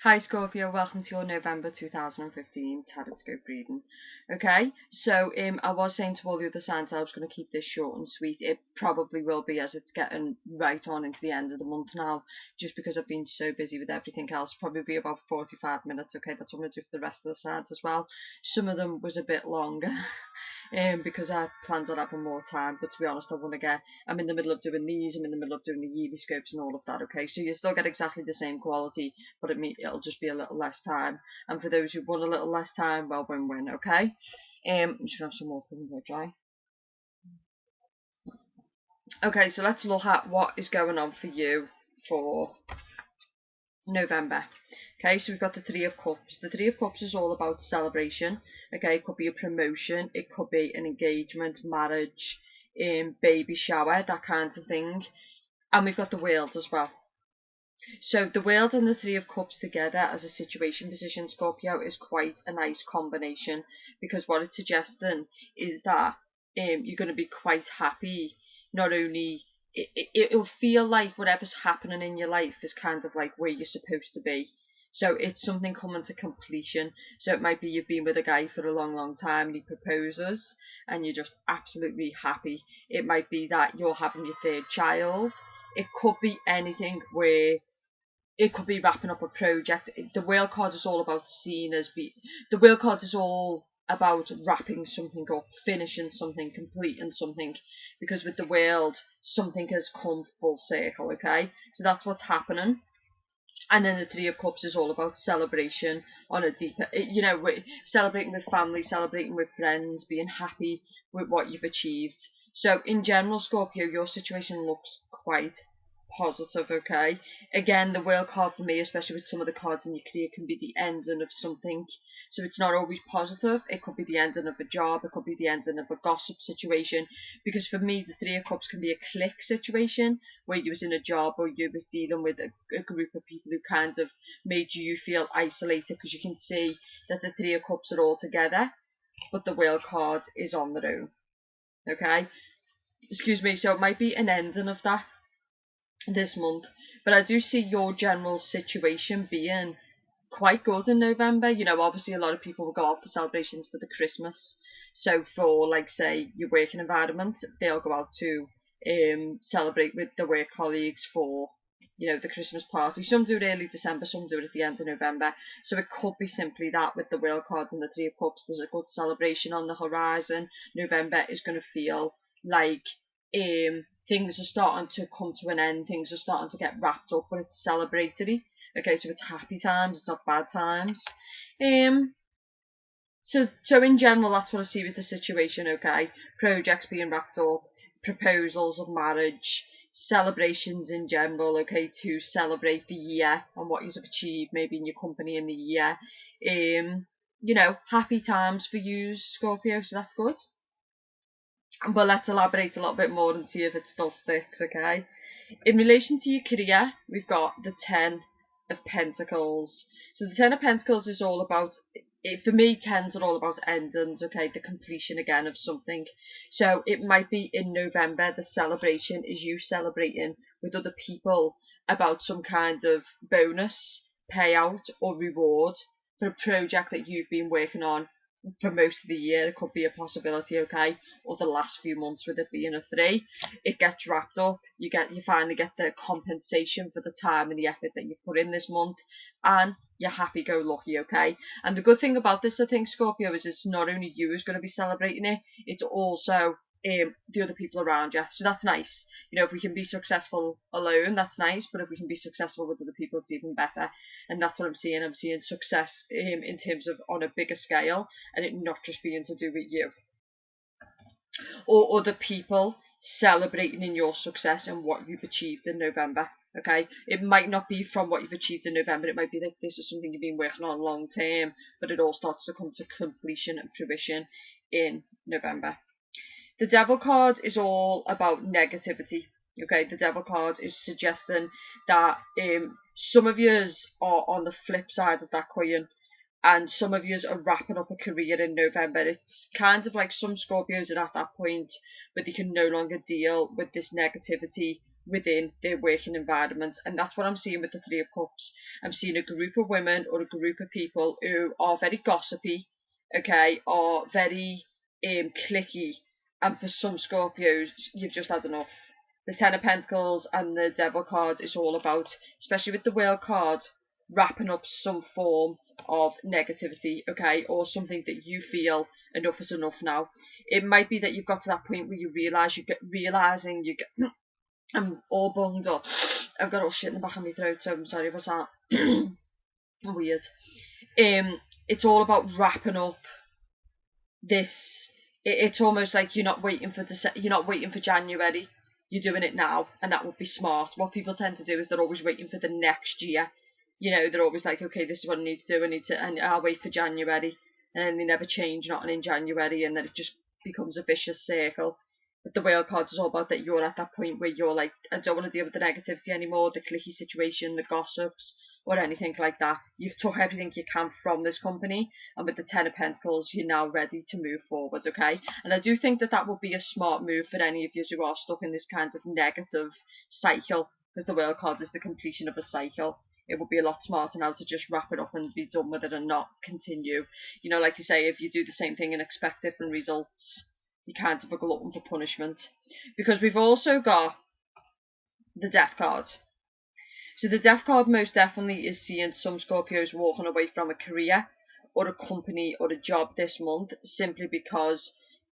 Hi Scorpio, welcome to your November 2015 Tarot reading. Okay, so I was saying to all the other signs that I was going to keep this short and sweet. It probably will be, as it's getting right on into the end of the month now, just because I've been so busy with everything else. Probably be about 45 minutes. Okay, that's what I'm going to do for the rest of the signs as well. Some of them was a bit longer. Because I planned on having more time, but to be honest, I'm in the middle of doing these, I'm in the middle of doing the yearly scopes and all of that, okay? So you still get exactly the same quality, but it'll just be a little less time. And for those who want a little less time, well, win-win, okay? I'm just gonna have some more because I'm quite dry. Okay, so let's look at what is going on for you for November. Okay, so we've got the Three of Cups. The Three of Cups is all about celebration. Okay, it could be a promotion, it could be an engagement, marriage, baby shower, that kind of thing. And we've got the World as well. So the World and the Three of Cups together as a situation position, Scorpio, is quite a nice combination, because what it's suggesting is that you're going to be quite happy. Not only it'll feel like whatever's happening in your life is kind of like where you're supposed to be. So it's something coming to completion. So it might be you've been with a guy for a long time and he proposes and you're just absolutely happy. It might be that you're having your third child. It could be anything, where it could be wrapping up a project. The Whale card is all about the Whale card is all about wrapping something up, finishing something, completing something, because with the World, something has come full circle, okay? So that's what's happening. And then the Three of Cups is all about celebration on a deeper, celebrating with family, celebrating with friends, being happy with what you've achieved. So in general, Scorpio, your situation looks quite positive, okay? Again, the World card for me, especially with some of the cards in your career, can be the ending of something. So it's not always positive. It could be the ending of a job, it could be the ending of a gossip situation. Because for me, the Three of Cups can be a clique situation, where you was in a job or you was dealing with a group of people who kind of made you feel isolated, because you can see that the Three of Cups are all together, but the World card is on their own, okay? Excuse me, so it might be an ending of that this month, but I do see your general situation being quite good in November. Obviously a lot of people will go out for celebrations for the Christmas. So for, like, say, your working environment, they'll go out to celebrate with their work colleagues for, the Christmas party. Some do it early December, some do it at the end of November. So it could be simply that with the World cards and the Three of Cups, there's a good celebration on the horizon. November is going to feel like things are starting to come to an end, things are starting to get wrapped up, but it's celebratory. Okay, so it's happy times, it's not bad times. So in general, that's what I see with the situation, okay? Projects being wrapped up, proposals of marriage, celebrations in general, okay, to celebrate the year and what you've achieved maybe in your company in the year. Happy times for you, Scorpio, so that's good. But let's elaborate a little bit more and see if it still sticks, okay? In relation to your career, we've got the Ten of Pentacles. So the Ten of Pentacles is all about, for me, tens are all about endings, okay? The completion again of something. So it might be in November, the celebration is you celebrating with other people about some kind of bonus, payout or reward for a project that you've been working on for most of the year. It could be a possibility, okay, or the last few months, with it being a 3, it gets wrapped up. You finally get the compensation for the time and the effort that you put in this month, and you're happy-go-lucky, okay? And the good thing about this, I think, Scorpio, is it's not only you who's going to be celebrating it, it's also the other people around you. So that's nice. If we can be successful alone, that's nice, but if we can be successful with other people, it's even better. And that's what I'm seeing. I'm seeing success in terms of on a bigger scale, and it not just being to do with you or other people celebrating in your success and what you've achieved in November. Okay, it might not be from what you've achieved in November. It might be that this is something you've been working on long term, but it all starts to come to completion and fruition in November. The Devil card is all about negativity. Okay, the Devil card is suggesting that some of yous are on the flip side of that coin, and some of yous are wrapping up a career in November. It's kind of like some Scorpios are at that point where they can no longer deal with this negativity within their working environment. And that's what I'm seeing with the Three of Cups. I'm seeing a group of women or a group of people who are very gossipy, okay, are very cliquey, and for some Scorpios, you've just had enough. The Ten of Pentacles and the Devil card is all about, especially with the World card, wrapping up some form of negativity, okay, or something that you feel enough is enough now. It might be that you've got to that point where you realise I'm all bunged up. I've got all shit in the back of my throat, so I'm sorry if I sound weird. It's all about wrapping up this. It's almost like you're not waiting for January. You're doing it now, and that would be smart. What people tend to do is they're always waiting for the next year. You know, they're always like, okay, this is what I need to do. And I'll wait for January, and then they never change, not in January, and then it just becomes a vicious circle. But the Whale card is all about that you're at that point where you're like, I don't want to deal with the negativity anymore, the cliquey situation, the gossips, or anything like that. You've took everything you can from this company, and with the Ten of Pentacles, you're now ready to move forward, okay? And I do think that that would be a smart move for any of you who are stuck in this kind of negative cycle, because the Whale card is the completion of a cycle. It would be a lot smarter now to just wrap it up and be done with it and not continue. You know, like you say, if you do the same thing and expect different results, you can't have a glutton for punishment. Because we've also got the Death card. So the Death card most definitely is seeing some Scorpios walking away from a career or a company or a job this month, simply because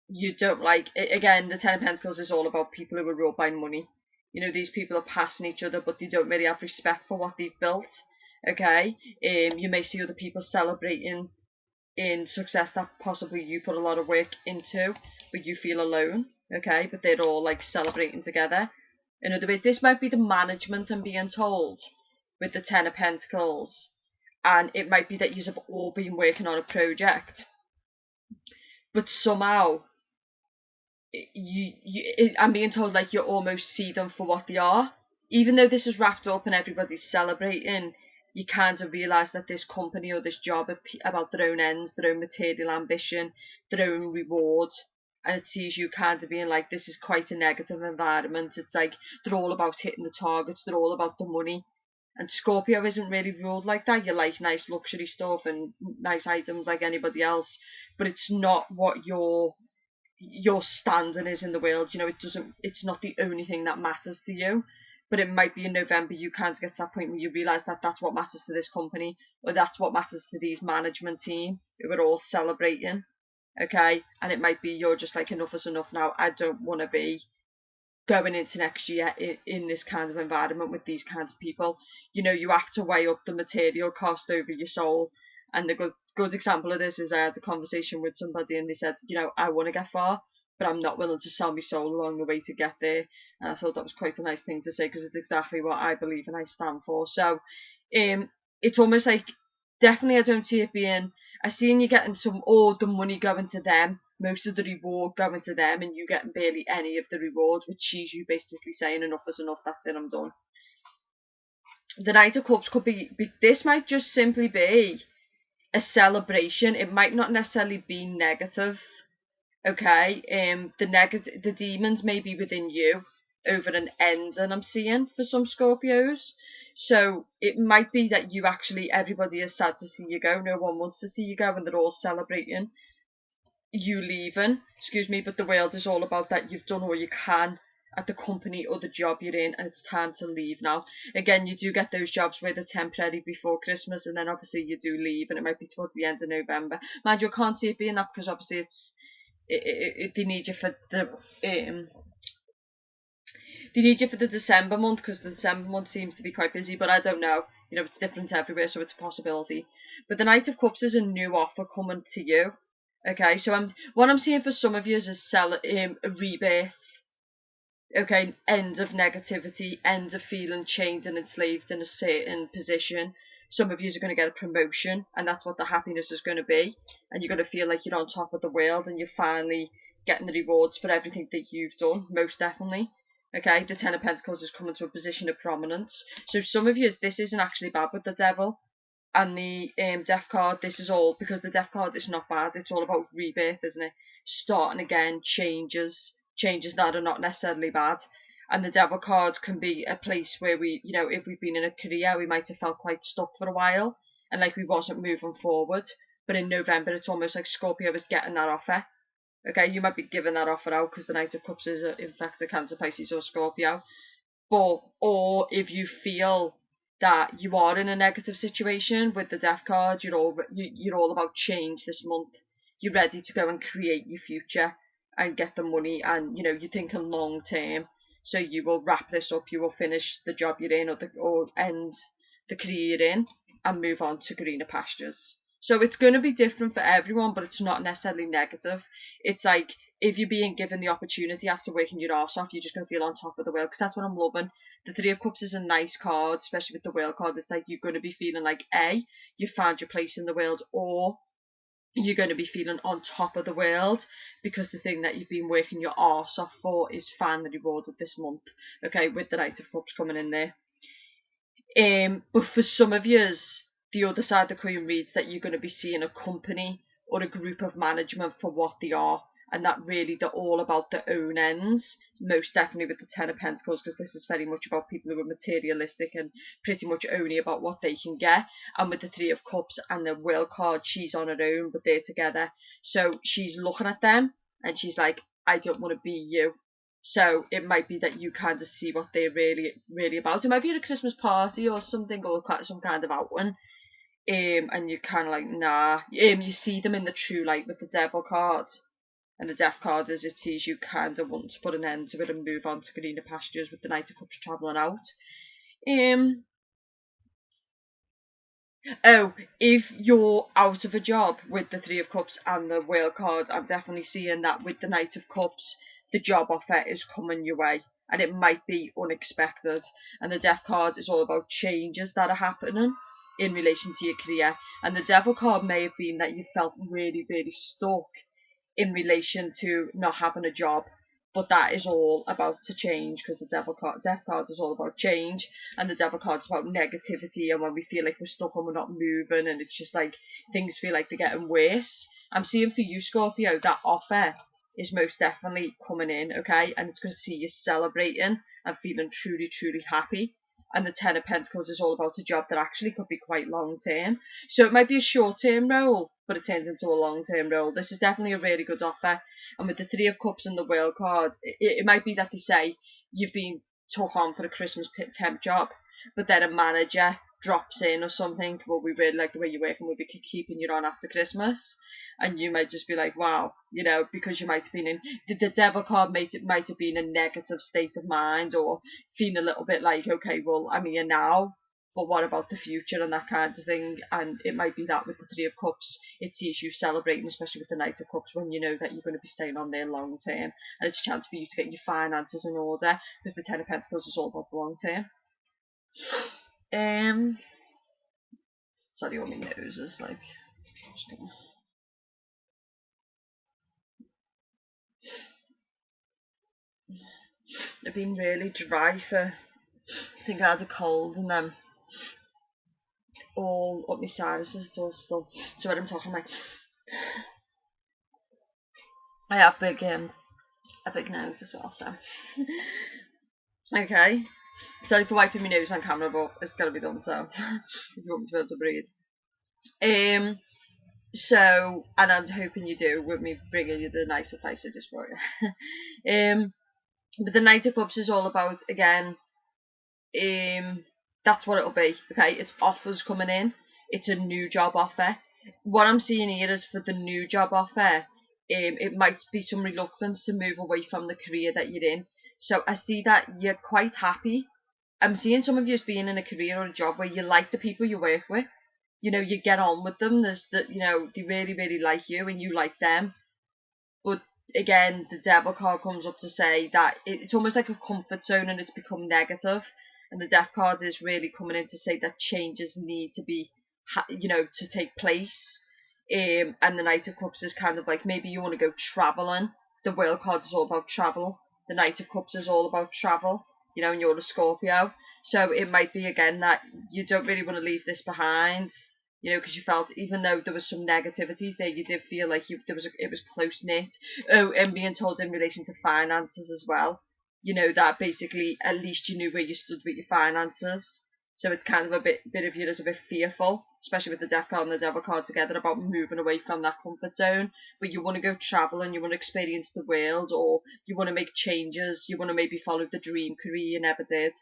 you don't like it. Again, the Ten of Pentacles is all about people who are ruled by money. You know, these people are passing each other, but they don't really have respect for what they've built. Okay, you may see other people celebrating in success that possibly you put a lot of work into, but you feel alone. Okay, but they're all like celebrating together. In other words, this might be the management I'm being told with the Ten of Pentacles, and it might be that you have all been working on a project, but somehow I'm being told like you almost see them for what they are. Even though this is wrapped up and everybody's celebrating, you kind of realise that this company or this job are about their own ends, their own material ambition, their own reward. And it sees you kind of being like, this is quite a negative environment. It's like they're all about hitting the targets, they're all about the money. And Scorpio isn't really ruled like that. You like nice luxury stuff and nice items like anybody else, but it's not what your standing is in the world. You know, it's not the only thing that matters to you. But it might be in November you can't get to that point where you realise that that's what matters to this company, or that's what matters to these management team who are all celebrating. Okay, and it might be you're just like, enough is enough now. I don't want to be going into next year in this kind of environment with these kinds of people. You know, you have to weigh up the material cost over your soul. And the good example of this is I had a conversation with somebody and they said, you know, I want to get far, but I'm not willing to sell my soul along the way to get there. And I thought that was quite a nice thing to say, because it's exactly what I believe and I stand for. So it's almost like, definitely I don't see it being, I seen you getting all the money going to them, most of the reward going to them, and you getting barely any of the reward, which sees you basically saying enough is enough, that's it, I'm done. The Knight of Cups could be this might just simply be a celebration. It might not necessarily be negative. Okay, the demons may be within you over an end, and I'm seeing for some Scorpios. So it might be that you actually, everybody is sad to see you go. No one wants to see you go, and they're all celebrating you leaving. Excuse me, but the world is all about that you've done all you can at the company or the job you're in, and it's time to leave now. Again, you do get those jobs where they're temporary before Christmas, and then obviously you do leave, and it might be towards the end of November. Mind you, I can't see it being that, because obviously they need you for the December month, because the December month seems to be quite busy, but I don't know. You know, it's different everywhere, so it's a possibility. But the Knight of Cups is a new offer coming to you. Okay, so what I'm seeing for some of you is a rebirth. Okay, end of negativity, end of feeling chained and enslaved in a certain position. Some of you are going to get a promotion, and that's what the happiness is going to be. And you're going to feel like you're on top of the world, and you're finally getting the rewards for everything that you've done, most definitely. Okay, the Ten of Pentacles is coming to a position of prominence. So some of you, this isn't actually bad with the Devil. And the Death card, this is all, because the Death card is not bad. It's all about rebirth, isn't it? Starting again, changes that are not necessarily bad. And the Devil card can be a place where we, you know, if we've been in a career, we might have felt quite stuck for a while and like we wasn't moving forward. But in November, it's almost like Scorpio is getting that offer. Okay, you might be giving that offer out because the Knight of Cups is in fact a Cancer, Pisces or Scorpio. But, or if you feel that you are in a negative situation with the Death card, you're all about change this month. You're ready to go and create your future and get the money, and you know you're thinking long term. So you will wrap this up. You will finish the job you're in, or end the career you're in, and move on to greener pastures. So it's going to be different for everyone, but it's not necessarily negative. It's like if you're being given the opportunity after working your arse off, you're just going to feel on top of the world, because that's what I'm loving. The Three of Cups is a nice card, especially with the World card. It's like you're going to be feeling like A, you found your place in the world, or you're going to be feeling on top of the world because the thing that you've been working your arse off for is finally rewarded this month. Okay, with the Knight of Cups coming in there. But for some of yous, the other side of the coin reads that you're going to be seeing a company or a group of management for what they are, and that really they're all about their own ends, most definitely with the Ten of Pentacles, because this is very much about people who are materialistic and pretty much only about what they can get. And with the Three of Cups and the World card, she's on her own, but they're together. So she's looking at them and she's like, I don't want to be you. So it might be that you kind of see what they're really about. It might be at a Christmas party or something, or some kind of outing. And you're kind of like, nah. You see them in the true light with the Devil card. And the Death card is it sees you kind of want to put an end to it and move on to greener pastures, with the Knight of Cups travelling out. Oh, if you're out of a job with the Three of Cups and the World card, I'm definitely seeing that with the Knight of Cups, the job offer is coming your way. And it might be unexpected. And the Death card is all about changes that are happening in relation to your career. And the Devil card may have been that you felt really stuck in relation to not having a job, but that is all about to change, because the Death card is all about change, and the Devil card is about negativity, and when we feel like we're stuck and we're not moving, and it's just like things feel like they're getting worse. I'm seeing for you, Scorpio, that offer is most definitely coming in, okay, and it's going to see you celebrating and feeling truly happy. And the Ten of Pentacles is all about a job that actually could be quite long term. So it might be a short term role, but it turns into a long term role. This is definitely a really good offer. And with the Three of Cups and the World card, it might be that they say you've been took on for a Christmas temp job, but then a manager drops in or something. Well, we really like the way you're working, we'll be keeping you on after Christmas. And you might just be like, wow, you know, because you might have been in the Devil card might have been a negative state of mind, or feeling a little bit like, okay, well, I'm here now, but what about the future and that kind of thing. And it might be that with the Three of Cups, it sees you celebrating, especially with the Knight of Cups, when you know that you're going to be staying on there long term, and it's a chance for you to get your finances in order, because the Ten of Pentacles is all about the long term. Sorry, all my nose is like, just gonna... I've been really dry for, I think I had a cold, and then all up my sinuses still. So when I'm talking, I'm like, I have a big nose as well. So okay, sorry for wiping my nose on camera, but it's got to be done. So if you want me to be able to breathe, so, and I'm hoping you do with me bringing you the nicer just for you. But the Knight of Cups is all about, again, that's what it'll be, okay? It's offers coming in. It's a new job offer. What I'm seeing here is for the new job offer, it might be some reluctance to move away from the career that you're in. So I see that you're quite happy. I'm seeing some of you as being in a career or a job where you like the people you work with. You know, you get on with them. You know, they really like you and you like them. But again, the Devil card comes up to say that it's almost like a comfort zone and it's become negative. And the Death card is really coming in to say that changes need to be, you know, to take place. And the Knight of Cups is kind of like, maybe you want to go travelling. The World card is all about travel. The Knight of Cups is all about travel, you know, and you're a Scorpio. So it might be, again, that you don't really want to leave this behind. You know, because you felt, even though there was some negativities there, you did feel like it was close knit. Oh, and being told in relation to finances as well. you know, that basically at least you knew where you stood with your finances. So it's kind of a bit of you that's a bit fearful, especially with the Death card and the Devil card together, about moving away from that comfort zone. But you want to go traveling, you want to experience the world, or you want to make changes, you want to maybe follow the dream career you never did.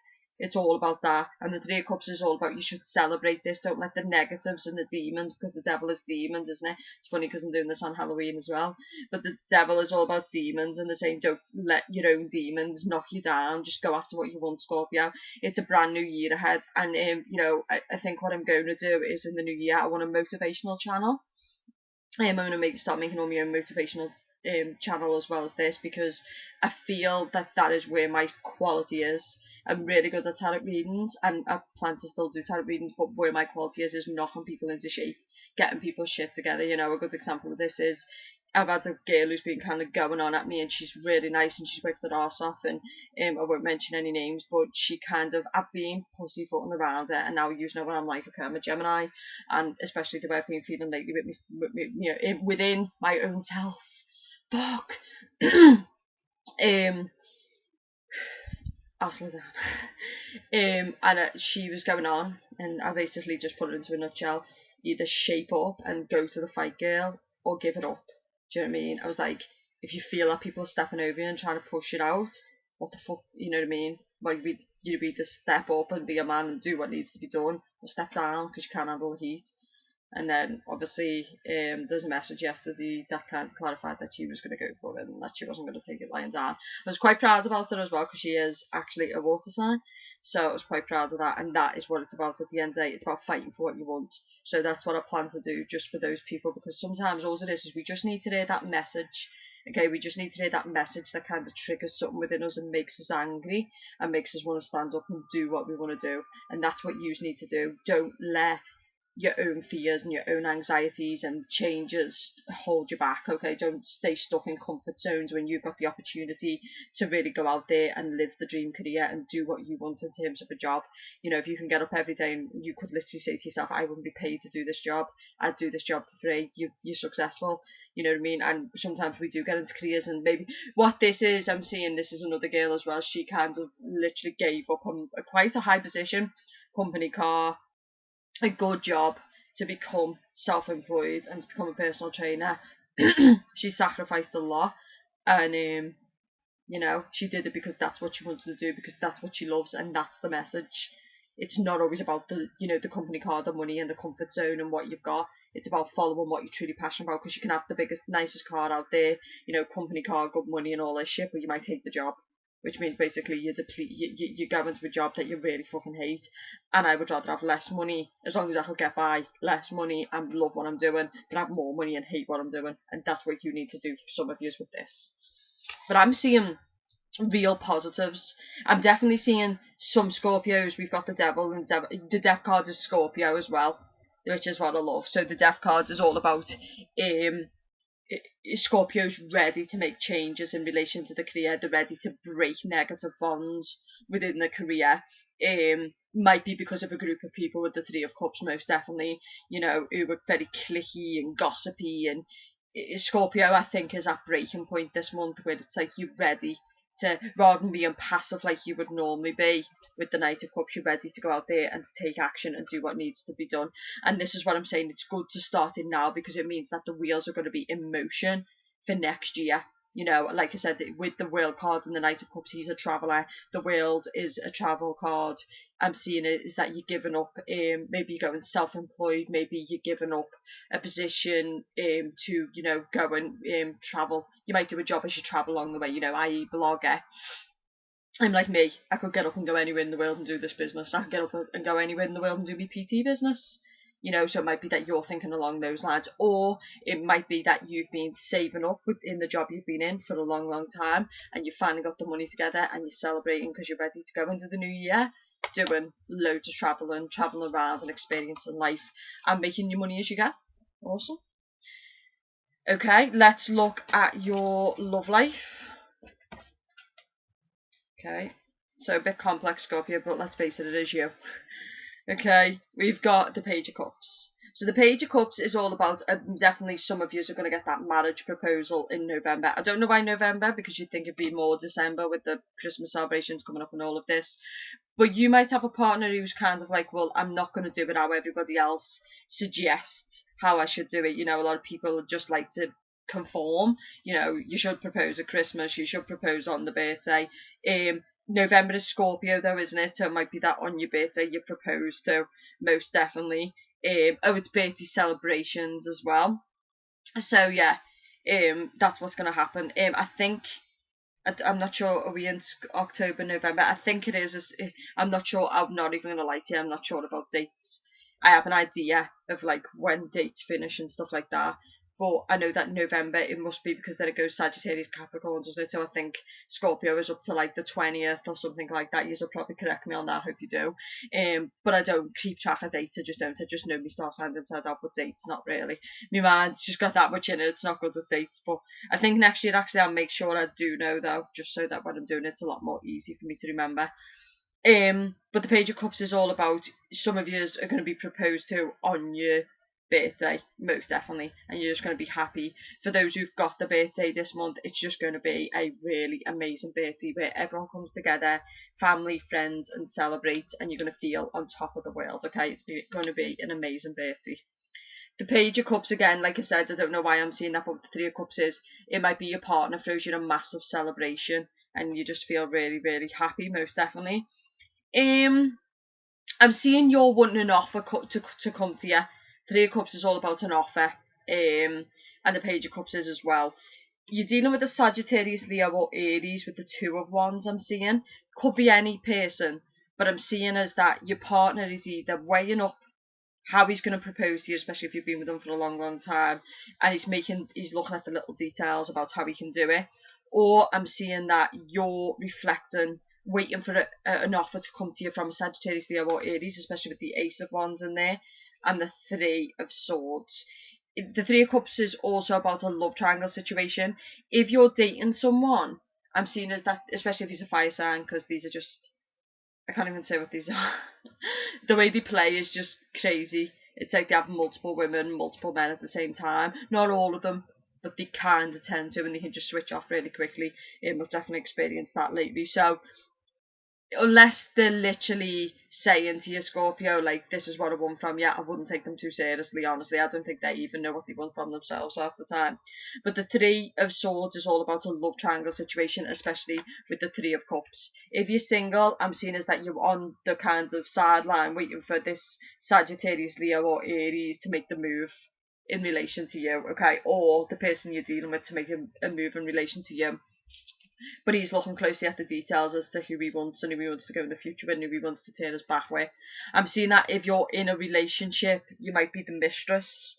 It's all about that. And the Three of Cups is all about, you should celebrate this. Don't let the negatives and the demons, because the devil is demons, isn't it? It's funny because I'm doing this on Halloween as well. But the devil is all about demons, and they're saying don't let your own demons knock you down. Just go after what you want, Scorpio. It's a brand new year ahead. And, you know, I think what I'm going to do is in the new year, I want a motivational channel. I'm going to start making all my own motivational channel as well as this, because I feel that is where my quality is. I'm really good at tarot readings, and I plan to still do tarot readings, but where my quality is knocking people into shape, getting people's shit together. You know, a good example of this is I've had a girl who's been kind of going on at me, and she's really nice, and she's worked her arse off, and I won't mention any names, but she kind of, I've been pussyfooting around it, and now using her when I'm like, okay, I'm a Gemini, and especially the way I've been feeling lately with me, you know, within my own self. Fuck. I'll slow down. And she was going on, and I basically just put it into a nutshell: either shape up and go to the fight, girl, or give it up. Do you know what I mean? I was like, if you feel that people are stepping over you and trying to push it out, what the fuck, you know what I mean? Well, you either step up and be a man and do what needs to be done, or step down because you can't handle the heat. And then obviously there's a message yesterday that kind of clarified that she was going to go for it and that she wasn't going to take it lying down. I was quite proud about her as well, because she is actually a water sign. So I was quite proud of that, and that is what it's about at the end of the day. It's about fighting for what you want. So that's what I plan to do, just for those people, because sometimes all it is we just need to hear that message. Okay, we just need to hear that message that kind of triggers something within us and makes us angry and makes us want to stand up and do what we want to do. And that's what you need to do. Don't let your own fears and your own anxieties and changes hold you back. Okay, don't stay stuck in comfort zones when you've got the opportunity to really go out there and live the dream career and do what you want in terms of a job. You know, if you can get up every day and you could literally say to yourself, I wouldn't be paid to do this job, I'd do this job for free, you're successful. You know what I mean? And sometimes we do get into careers, and maybe what this is, I'm seeing this is another girl as well, she kind of literally gave up on quite a high position, company car, a good job, to become self-employed and to become a personal trainer. She sacrificed a lot, and you know, she did it because that's what she wanted to do, because that's what she loves, and that's the message. It's not always about the, you know, the company car, the money and the comfort zone and what you've got. It's about following what you're truly passionate about, because you can have the biggest, nicest car out there, you know, company car, good money and all this shit, but you might hate the job, which means basically you go into a job that you really fucking hate. And I would rather have less money, as long as I could get by, less money and love what I'm doing, than have more money and hate what I'm doing. And that's what you need to do for some of you with this. But I'm seeing real positives. I'm definitely seeing some Scorpios. We've got the devil, and the death card is Scorpio as well, which is what I love. So the death card is all about Scorpio's ready to make changes in relation to the career. They're ready to break negative bonds within the career. Might be because of a group of people with the Three of Cups, most definitely, you know, who were very cliquey and gossipy. And Scorpio, I think, is at breaking point this month, where it's like you're ready to, rather than being passive like you would normally be with the Knight of Cups, you're ready to go out there and to take action and do what needs to be done. And this is what I'm saying, it's good to start it now, because it means that the wheels are going to be in motion for next year. You know, like I said, with the World card and the Knight of Cups, he's a traveller. The World is a travel card. I'm seeing it is that you're giving up, maybe you're going self-employed, maybe you're giving up a position to, you know, go and travel. You might do a job as you travel along the way, you know, i.e. blogger. I'm like me, I could get up and go anywhere in the world and do this business. I could get up and go anywhere in the world and do my PT business. You know, so it might be that you're thinking along those lines, or it might be that you've been saving up in the job you've been in for a long, long time, and you finally got the money together and you're celebrating because you're ready to go into the new year, doing loads of traveling around and experiencing life and making your money as you go. Awesome. Okay, let's look at your love life. Okay, so a bit complex, Scorpio, but let's face it, it is you. Okay, we've got the Page of Cups. So the Page of Cups is all about, definitely some of you are going to get that marriage proposal in November. I don't know why November, because you'd think it'd be more December with the Christmas celebrations coming up and all of this. But you might have a partner who's kind of like, well, I'm not going to do it how everybody else suggests how I should do it. You know, a lot of people just like to conform. You know, you should propose at Christmas, you should propose on the birthday. November is Scorpio though, isn't it? So it might be that on your birthday you propose to, most definitely. It's birthday celebrations as well. So yeah, that's what's going to happen. I think, I'm not sure, are we in October, November? I think it is. I'm not sure. I'm not even going to lie to you. I'm not sure about dates. I have an idea of like when dates finish and stuff like that. But I know that November, it must be because then it goes Sagittarius, Capricorn, doesn't it? So I think Scorpio is up to like the 20th or something like that. You'll probably correct me on that. I hope you do. But I don't keep track of dates. I just don't. I just know my star signs inside out, but dates, not really. My mind's just got that much in it. It's not good at dates. But I think next year, actually, I'll make sure I do know, though, just so that when I'm doing it, it's a lot more easy for me to remember. But the Page of Cups is all about, some of you are going to be proposed to on your birthday, most definitely, and you're just going to be happy. For those who've got the birthday this month, it's just going to be a really amazing birthday where everyone comes together, family, friends, and celebrate, and you're going to feel on top of the world. Okay, it's going to be an amazing birthday. The Page of Cups, again, like I said, I don't know why I'm seeing that, but the Three of Cups is, it might be your partner throws you a massive celebration and you just feel really, really happy, most definitely. I'm seeing you're wanting an offer to come to you. Three of Cups is all about an offer, and the Page of Cups is as well. You're dealing with a Sagittarius, Leo, or Aries with the Two of Wands, I'm seeing. Could be any person, but I'm seeing as that your partner is either weighing up how he's going to propose to you, especially if you've been with him for a long, long time, and he's looking at the little details about how he can do it, or I'm seeing that you're reflecting, waiting for an offer to come to you from a Sagittarius, Leo, or Aries, especially with the Ace of Wands in there, and the Three of Swords. The Three of Cups is also about a love triangle situation. If you're dating someone, I'm seeing as that, especially if he's a fire sign, because these are just, I can't even say what these are. The way they play is just crazy. It's like they have multiple women, multiple men at the same time. Not all of them, but they kind of tend to, and they can just switch off really quickly. I've definitely experienced that lately. So unless they're literally saying to you, Scorpio, like, this is what I want from you, I wouldn't take them too seriously, honestly. I don't think they even know what they want from themselves half the time. But the Three of Swords is all about a love triangle situation, especially with the Three of Cups. If you're single, I'm seeing as that you're on the kind of sideline waiting for this Sagittarius, Leo, or Aries to make the move in relation to you, okay? Or the person you're dealing with to make a move in relation to you. But he's looking closely at the details as to who he wants and who he wants to go in the future and who he wants to turn his back with. I'm seeing that if you're in a relationship, you might be the mistress,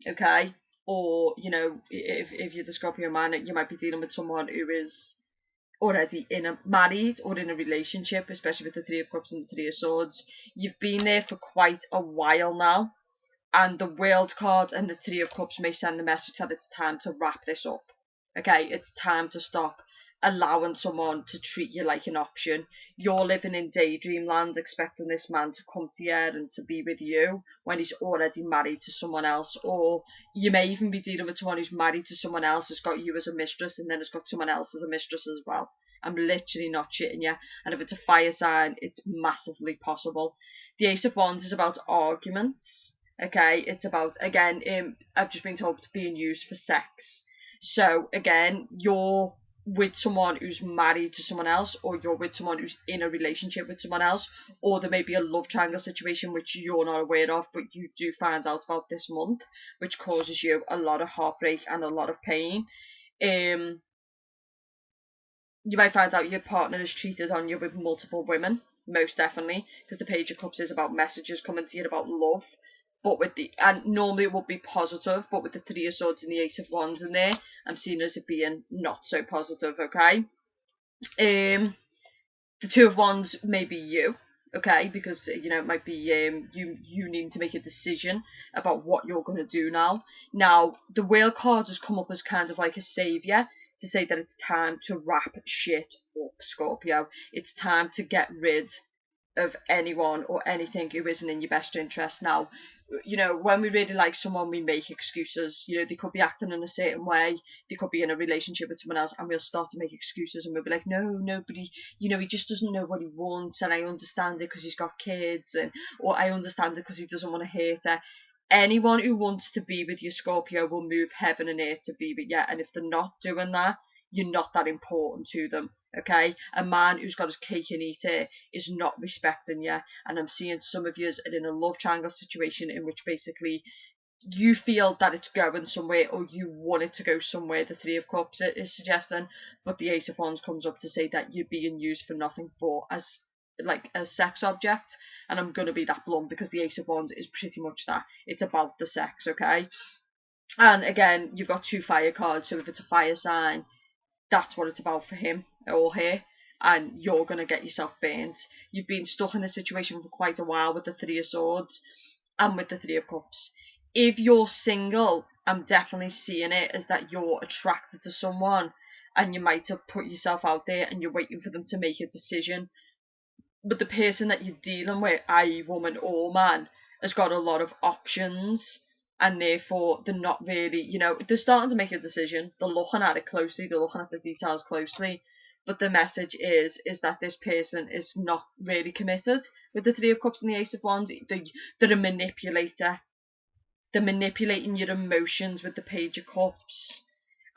okay? Or, you know, if you're the Scorpio man, you might be dealing with someone who is already married or in a relationship, especially with the Three of Cups and the Three of Swords. You've been there for quite a while now, and the World card and the Three of Cups may send the message that it's time to wrap this up. Okay, it's time to stop allowing someone to treat you like an option. You're living in daydream land, expecting this man to come to you and to be with you when he's already married to someone else. Or you may even be dealing with someone who's married to someone else, has got you as a mistress, and then has got someone else as a mistress as well. I'm literally not shitting you. And if it's a fire sign, it's massively possible. The Ace of Wands is about arguments. Okay, it's about, again, I've just been told, being used for sex. So again, you're with someone who's married to someone else, or you're with someone who's in a relationship with someone else, or there may be a love triangle situation which you're not aware of, but you do find out about this month, which causes you a lot of heartbreak and a lot of pain. You might find out your partner has cheated on you with multiple women, most definitely, because the Page of Cups is about messages coming to you about love. But and normally it would be positive, but with the Three of Swords and the Ace of Wands in there, I'm seeing as it being not so positive, okay? The Two of Wands may be you, okay? Because, you know, it might be you needing to make a decision about what you're going to do now. Now, the Whale card has come up as kind of like a saviour to say that it's time to wrap shit up, Scorpio. It's time to get rid of anyone or anything who isn't in your best interest now. you know, when we really like someone, we make excuses. You know, they could be acting in a certain way, they could be in a relationship with someone else, and we'll start to make excuses, and we'll be like, no, nobody, you know, he just doesn't know what he wants, and I understand it because he's got kids, and or I understand it because he doesn't want to hurt her. Anyone who wants to be with your Scorpio will move heaven and earth to be with you, and if they're not doing that, you're not that important to them. Okay, a man who's got his cake and eat it is not respecting you, and I'm seeing some of you are in a love triangle situation in which basically you feel that it's going somewhere, or you want it to go somewhere. The Three of Cups is suggesting, but the Ace of Wands comes up to say that you're being used for nothing but as like a sex object. And I'm going to be that blunt because the Ace of Wands is pretty much that. It's about the sex, okay? And again, you've got 2 fire cards, so if it's a fire sign, that's what it's about for him or her, and you're going to get yourself burnt. You've been stuck in this situation for quite a while with the Three of Swords and with the Three of Cups. If you're single, I'm definitely seeing it as that you're attracted to someone, and you might have put yourself out there and you're waiting for them to make a decision. But the person that you're dealing with, i.e. woman or man, has got a lot of options, and therefore they're not really, you know, they're starting to make a decision. They're looking at it closely, they're looking at the details closely, but the message is that this person is not really committed. With the Three of Cups and the Ace of Wands, they're a manipulator. They're manipulating your emotions with the Page of Cups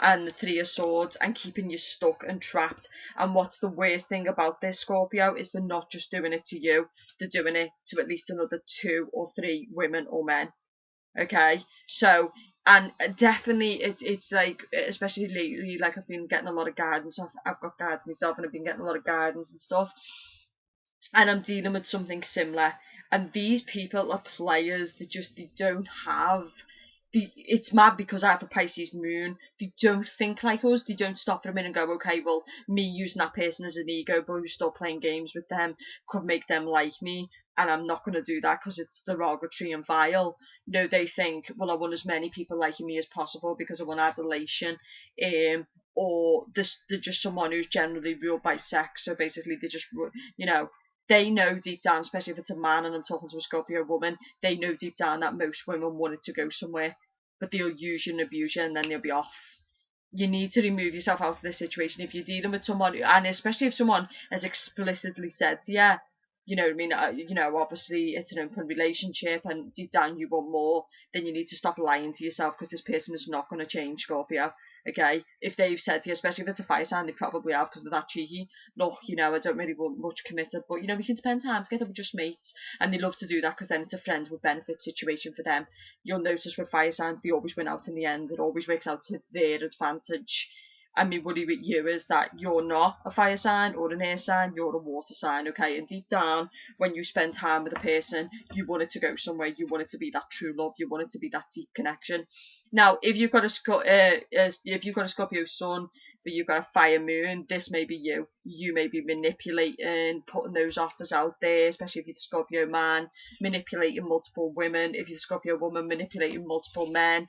and the Three of Swords, and keeping you stuck and trapped. And what's the worst thing about this, Scorpio, is they're not just doing it to you, they're doing it to at least another 2 or 3 women or men. Okay, so, and definitely it's like, especially lately, like I've been getting a lot of guidance. I've got guides myself, and I've been getting a lot of guidance and stuff, and I'm dealing with something similar. And these people are players. They don't have it's mad because I have a Pisces moon. They don't think like us. They don't stop for a minute and go, okay, well, me using that person as an ego, but who's still playing games with them, could make them like me, and I'm not going to do that because it's derogatory and vile. No, they think, well, I want as many people liking me as possible because I want adulation, or they're just someone who's generally ruled by sex. So basically, they just, you know, they know deep down, especially if it's a man and I'm talking to a Scorpio woman, they know deep down that most women want it to go somewhere, but they'll use you and abuse you, and then they'll be off. You need to remove yourself out of this situation if you're dealing with someone, and especially if someone has explicitly said, yeah, you know what I mean, you know, obviously it's an open relationship and deep down you want more, then you need to stop lying to yourself, because this person is not going to change, Scorpio. Okay, if they've said to you, especially if it's a fire sign, they probably have, because they're that cheeky. Look, you know, I don't really want much committed, but you know, we can spend time together with just mates, and they love to do that because then it's a friends with benefit situation for them. You'll notice with fire signs, they always win out in the end. It always works out to their advantage. And my worry with you is that you're not a fire sign or an air sign, you're a water sign, okay? And deep down, when you spend time with a person, you want it to go somewhere. You want it to be that true love. You want it to be that deep connection. Now, if you've got a Scorpio sun, but you've got a fire moon, this may be you. You may be manipulating, putting those offers out there, especially if you're the Scorpio man, manipulating multiple women. If you're the Scorpio woman, manipulating multiple men.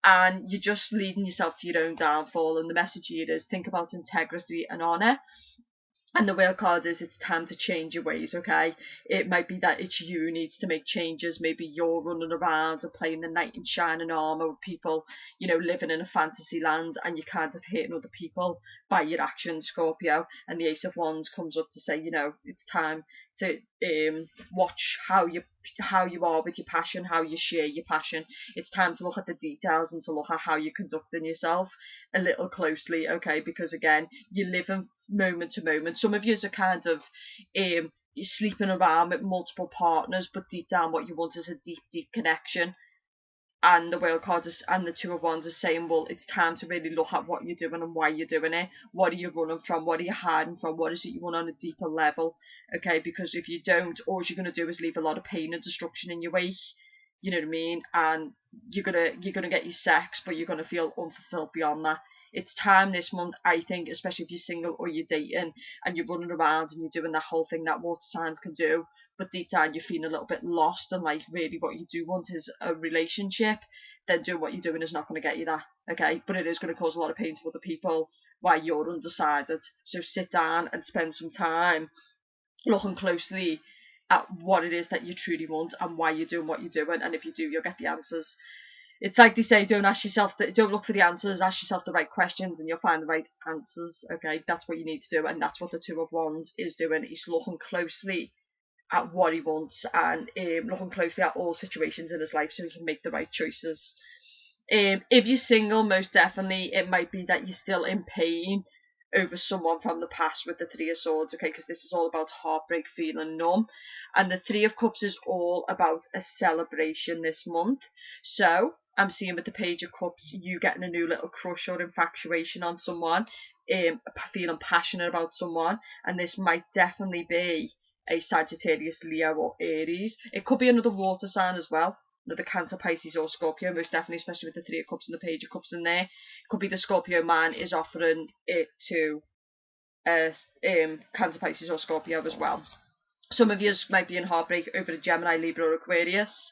And you're just leading yourself to your own downfall. And the message here is, think about integrity and honour. And the whale card is, it's time to change your ways, okay? It might be that it's you who needs to make changes. Maybe you're running around and playing the knight in shining armour with people, you know, living in a fantasy land, and you're kind of hurting other people by your actions, Scorpio. And the Ace of Wands comes up to say, you know, it's time to watch how you are with your passion, how you share your passion. It's time to look at the details and to look at how you're conducting yourself a little closely, okay? Because again, you're living moment to moment. Some of you are kind of you're sleeping around with multiple partners, but deep down what you want is a deep connection. And the whale card and the Two of Wands is saying, well, it's time to really look at what you're doing and why you're doing it. What are you running from? What are you hiding from? What is it you want on a deeper level? Okay, because if you don't, all you're going to do is leave a lot of pain and destruction in your wake. You know what I mean? And you're gonna get your sex, but you're gonna feel unfulfilled beyond that. It's time this month, I think, especially if you're single or you're dating and you're running around and you're doing that whole thing that water signs can do, but deep down you're feeling a little bit lost, and like really what you do want is a relationship, then doing what you're doing is not going to get you that, okay? But it is going to cause a lot of pain to other people while you're undecided. So sit down and spend some time looking closely at what it is that you truly want and why you're doing what you're doing. And if you do, you'll get the answers. It's like they say, don't look for the answers, ask yourself the right questions and you'll find the right answers. Okay, that's what you need to do, and that's what the Two of Wands is doing. He's looking closely at what he wants and looking closely at all situations in his life so he can make the right choices. If you're single, most definitely it might be that you're still in pain over someone from the past with the Three of Swords, okay, because this is all about heartbreak, feeling numb, and the Three of Cups is all about a celebration this month. So I'm seeing with the Page of Cups, you getting a new little crush or infatuation on someone, feeling passionate about someone, and this might definitely be a Sagittarius, Leo or Aries. It could be another water sign as well, another Cancer, Pisces or Scorpio, most definitely, especially with the Three of Cups and the Page of Cups in there. Could be the Scorpio man is offering it to Cancer, Pisces or Scorpio as well. Some of you might be in heartbreak over a Gemini, Libra or Aquarius.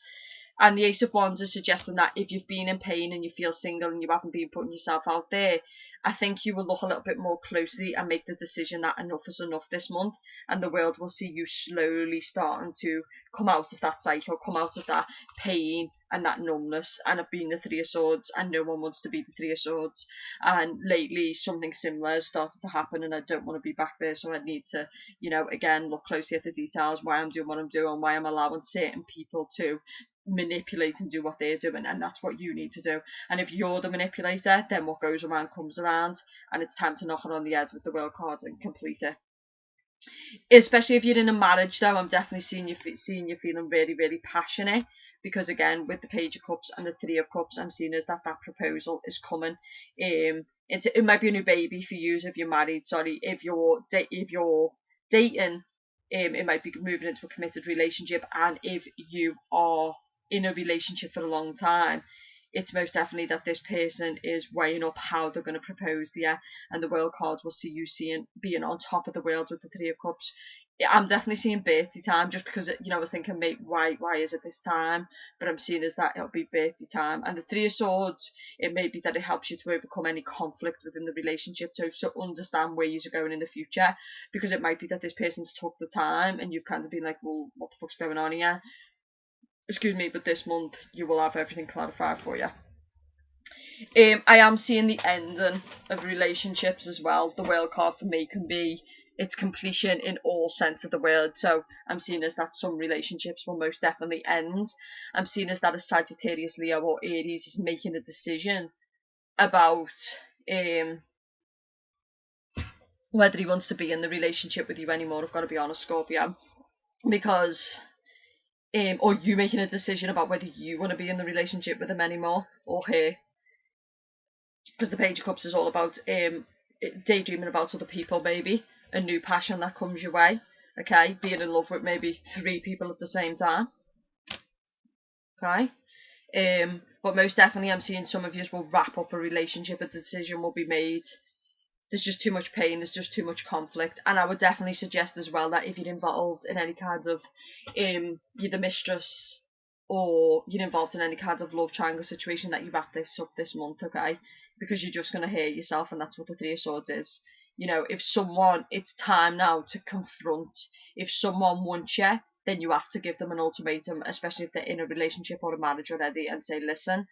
And the Ace of Wands is suggesting that if you've been in pain and you feel single and you haven't been putting yourself out there, I think you will look a little bit more closely and make the decision that enough is enough this month, and the world will see you slowly starting to come out of that cycle, come out of that pain and that numbness. And I've been the Three of Swords and no one wants to be the Three of Swords, and lately something similar has started to happen and I don't want to be back there, so I need to, you know, again, look closely at the details, why I'm doing what I'm doing, why I'm allowing certain people to manipulate and do what they're doing, and that's what you need to do. And if you're the manipulator, then what goes around comes around, and it's time to knock it on the head with the World card and complete it. Especially if you're in a marriage though, I'm definitely seeing you feeling really, really passionate, because again, with the Page of Cups and the Three of Cups, I'm seeing is that proposal is coming. It might be a new baby for you if you're married. Sorry, if you're dating, it might be moving into a committed relationship, and if you are in a relationship for a long time, it's most definitely that this person is weighing up how they're going to propose to you, and the World card will see you being on top of the world with the Three of Cups. I'm definitely seeing birthday time, just because, you know, I was thinking, mate, why is it this time? But I'm seeing is that it'll be birthday time. And the Three of Swords, it may be that it helps you to overcome any conflict within the relationship, to understand where you're going in the future, because it might be that this person's took the time and you've kind of been like, well, what the fuck's going on here? Excuse me, but this month you will have everything clarified for you. I am seeing the ending of relationships as well. The World card for me can be its completion in all sense of the word. So I'm seeing as that some relationships will most definitely end. I'm seeing as that a Sagittarius, Leo or Aries is making a decision about whether he wants to be in the relationship with you anymore. I've got to be honest, Scorpio, because or you making a decision about whether you want to be in the relationship with him anymore, or her, because the Page of Cups is all about daydreaming about other people, maybe a new passion that comes your way, okay, being in love with maybe 3 people at the same time, okay. But most definitely I'm seeing some of you will wrap up a relationship, a decision will be made. There's just too much pain, there's just too much conflict. And I would definitely suggest as well that if you're involved in any kind of, you're the mistress, or you're involved in any kind of love triangle situation, that you wrap this up this month, okay? Because you're just going to hurt yourself, and that's what the Three of Swords is. You know, if someone, it's time now to confront. If someone wants you, then you have to give them an ultimatum, especially if they're in a relationship or a marriage already, and say, listen,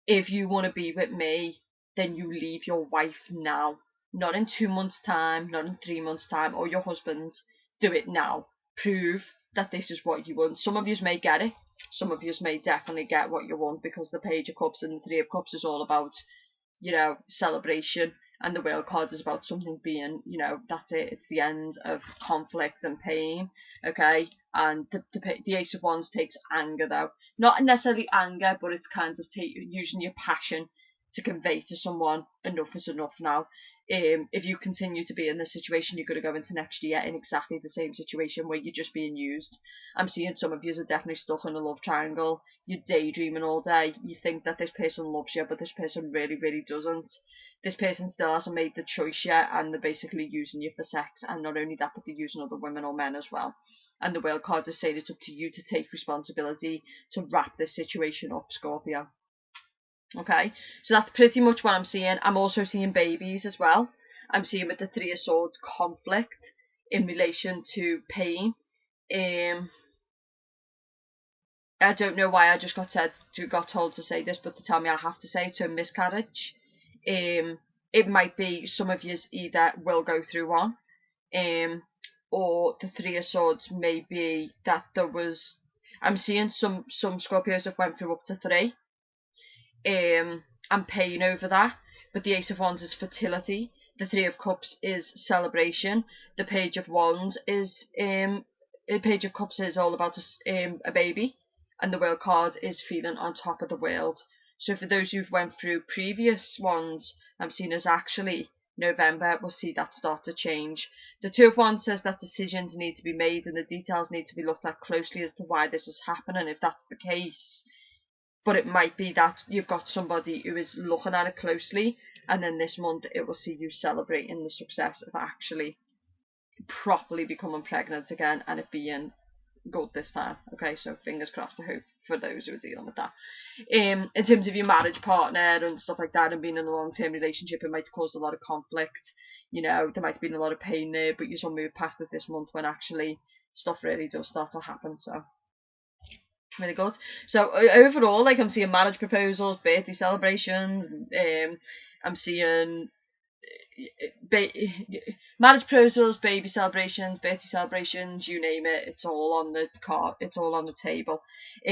if you want to be with me, then you leave your wife now. Not in 2 months' time, not in 3 months' time, or your husband's. Do it now. Prove that this is what you want. Some of you may get it. Some of you may definitely get what you want, because the Page of Cups and the Three of Cups is all about, you know, celebration. And the World card is about something being, you know, that's it. It's the end of conflict and pain, okay? And the Ace of Wands takes anger, though. Not necessarily anger, but it's kind of using your passion to convey to someone, enough is enough now. If you continue to be in this situation, you're going to go into next year in exactly the same situation where you're just being used. I'm seeing some of you are definitely stuck in a love triangle. You're daydreaming all day. You think that this person loves you, but this person really, really doesn't. This person still hasn't made the choice yet, and they're basically using you for sex. And not only that, but they're using other women or men as well. And the World card is saying it's up to you to take responsibility to wrap this situation up, Scorpio. Okay, so that's pretty much what I'm seeing. I'm also seeing babies as well. I'm seeing with the Three of Swords conflict in relation to pain. I don't know why I just got told to say this, but to tell me I have to say it, to a miscarriage. It might be some of yous either will go through one, or the Three of Swords may be that there was. I'm seeing some Scorpios have went through up to 3. And pain over that. But the Ace of Wands is fertility. The Three of Cups is celebration. The Page of Wands is Page of Cups is all about a baby, and the World card is feeling on top of the world. So for those who've went through previous ones, I'm seeing as actually November we'll see that start to change. The Two of Wands says that decisions need to be made and the details need to be looked at closely as to why this is happening, if that's the case. But it might be that you've got somebody who is looking at it closely, and then this month it will see you celebrating the success of actually properly becoming pregnant again and it being good this time. Okay, so fingers crossed, I hope, for those who are dealing with that. In terms of your marriage partner and stuff like that and being in a long-term relationship, it might cause a lot of conflict. You know, there might have been a lot of pain there, but you'll move past it this month when actually stuff really does start to happen. So really good. So overall, like, I'm seeing marriage proposals, birthday celebrations. I'm seeing marriage proposals, baby celebrations, birthday celebrations, you name it. It's all on the card. It's all on the table.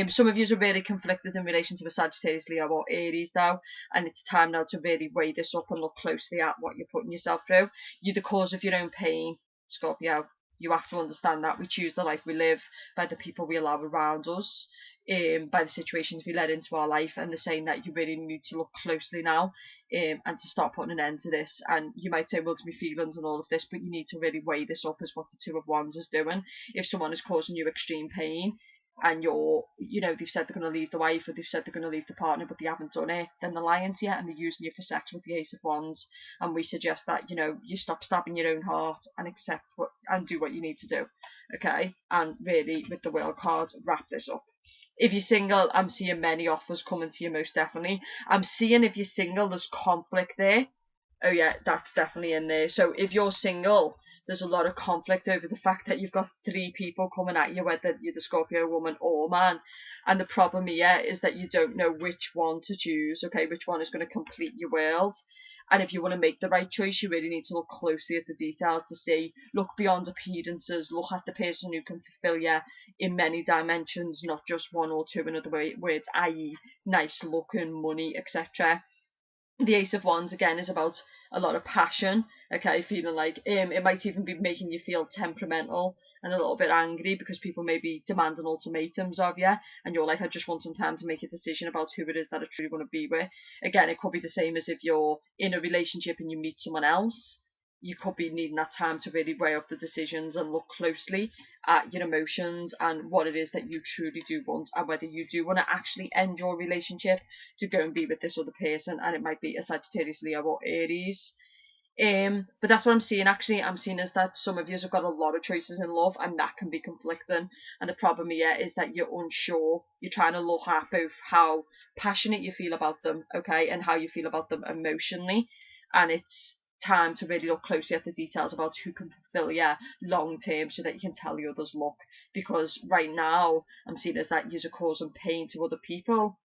Some of you are really conflicted in relation to a Sagittarius, Leo, or Aries now, and it's time now to really weigh this up and look closely at what you're putting yourself through. You're the cause of your own pain, Scorpio. You have to understand that we choose the life we live by the people we allow around us, by the situations we let into our life, and they're saying that you really need to look closely now, and to start putting an end to this. And you might say, well, to me feelings and all of this, but you need to really weigh this up as what the Two of Wands is doing. If someone is causing you extreme pain, and they've said they're going to leave the wife, or they've said they're going to leave the partner, but they haven't done it, then they're lying to you and they're using you for sex with the Ace of Wands. And we suggest that, you stop stabbing your own heart and accept and do what you need to do. Okay? And really, with the World card, wrap this up. If you're single, I'm seeing many offers coming to you, most definitely. I'm seeing if you're single, there's conflict there. Oh yeah, that's definitely in there. So if you're single, there's a lot of conflict over the fact that you've got 3 people coming at you, whether you're the Scorpio woman or man. And the problem here is that you don't know which one to choose, okay, which one is going to complete your world. And if you want to make the right choice, you really need to look closely at the details to see, look beyond appearances, look at the person who can fulfill you in many dimensions, not just one or two, in other words, i.e. nice looking, money, etc. The Ace of Wands, again, is about a lot of passion, okay, feeling like it might even be making you feel temperamental and a little bit angry because people may be demanding ultimatums of you, and you're like, I just want some time to make a decision about who it is that I truly want to be with. Again, it could be the same as if you're in a relationship and you meet someone else. You could be needing that time to really weigh up the decisions and look closely at your emotions and what it is that you truly do want, and whether you do want to actually end your relationship to go and be with this other person. And it might be a Sagittarius, Leo, or Aries. But that's what I'm seeing. Actually, I'm seeing is that some of you have got a lot of choices in love, and that can be conflicting. And the problem here is that you're unsure. You're trying to look at both how passionate you feel about them, okay, and how you feel about them emotionally. And it's time to really look closely at the details about who can fulfill you long term, so that you can tell the others, look, because right now I'm seeing as that you're causing pain to other people,